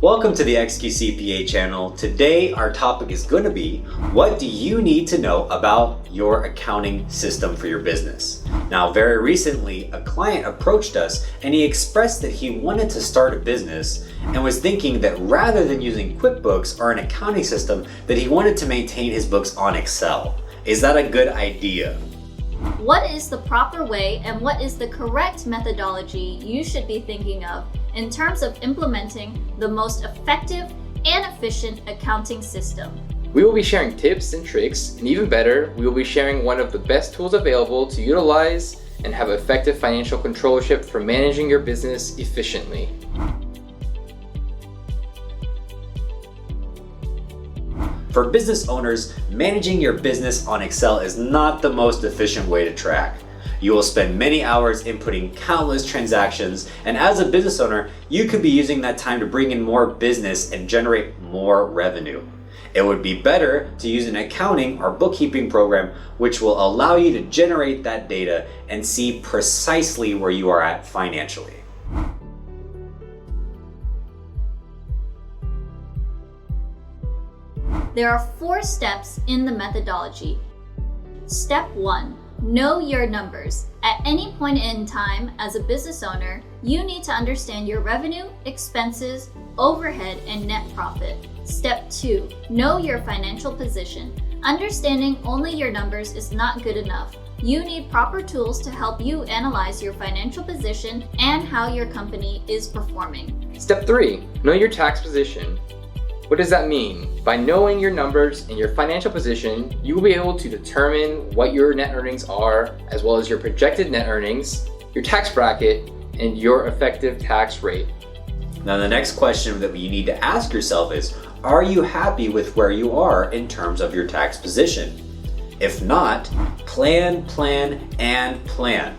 Welcome to the XQCPA channel. Today our topic is going to be, what do you need to know about your accounting system for your business? Now, very recently a client approached us and he expressed that he wanted to start a business and was thinking that rather than using QuickBooks or an accounting system, that he wanted to maintain his books on Excel. Is that a good idea? What is the proper way and what is the correct methodology you should be thinking of in terms of implementing the most effective and efficient accounting system? We will be sharing tips and tricks, and even better, we will be sharing one of the best tools available to utilize and have effective financial controllership for managing your business efficiently. For business owners, managing your business on Excel is not the most efficient way to track. You will spend many hours inputting countless transactions, and as a business owner, you could be using that time to bring in more business and generate more revenue. It would be better to use an accounting or bookkeeping program which will allow you to generate that data and see precisely where you are at financially. There are 4 steps in the methodology. Step 1. Know your numbers. At any point in time as a business owner, you need to understand your revenue, expenses, overhead, and net profit. Step 2. Know your financial position. Understanding only your numbers is not good enough. You need proper tools to help you analyze your financial position and how your company is performing. Step 3. Know your tax position. What does that mean? By knowing your numbers and your financial position, you will be able to determine what your net earnings are, as well as your projected net earnings, your tax bracket, and your effective tax rate. Now, the next question that you need to ask yourself is, are you happy with where you are in terms of your tax position? If not, plan, and plan.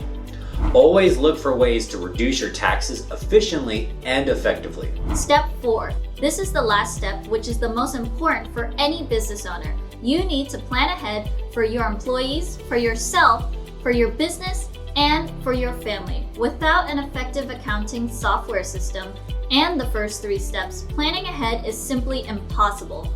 Always look for ways to reduce your taxes efficiently and effectively. Step 4. This is the last step, which is the most important for any business owner. You need to plan ahead for your employees, for yourself, for your business, and for your family. Without an effective accounting software system and the first 3 steps, planning ahead is simply impossible.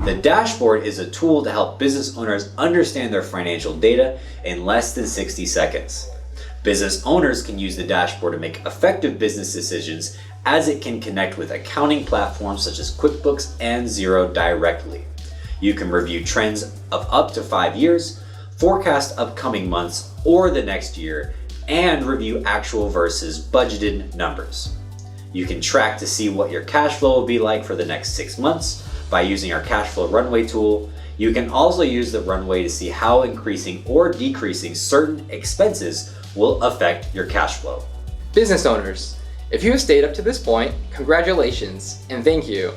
The dashboard is a tool to help business owners understand their financial data in less than 60 seconds. Business owners can use the dashboard to make effective business decisions, as it can connect with accounting platforms such as QuickBooks and Xero directly. You can review trends of up to 5 years, forecast upcoming months or the next year, and review actual versus budgeted numbers. You can track to see what your cash flow will be like for the next 6 months by using our cash flow runway tool. You can also use the runway to see how increasing or decreasing certain expenses will affect your cash flow. Business owners, if you have stayed up to this point, congratulations and thank you.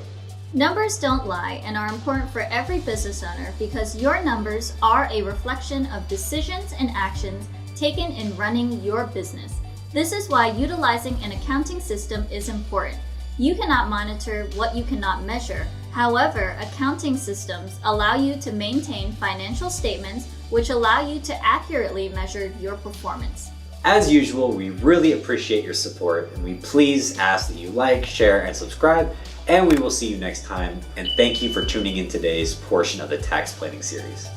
Numbers don't lie and are important for every business owner because your numbers are a reflection of decisions and actions taken in running your business. This is why utilizing an accounting system is important. You cannot monitor what you cannot measure. However, accounting systems allow you to maintain financial statements which allow you to accurately measure your performance. As usual, we really appreciate your support, and we please ask that you like, share, and subscribe, and we will see you next time. And thank you for tuning in today's portion of the tax planning series.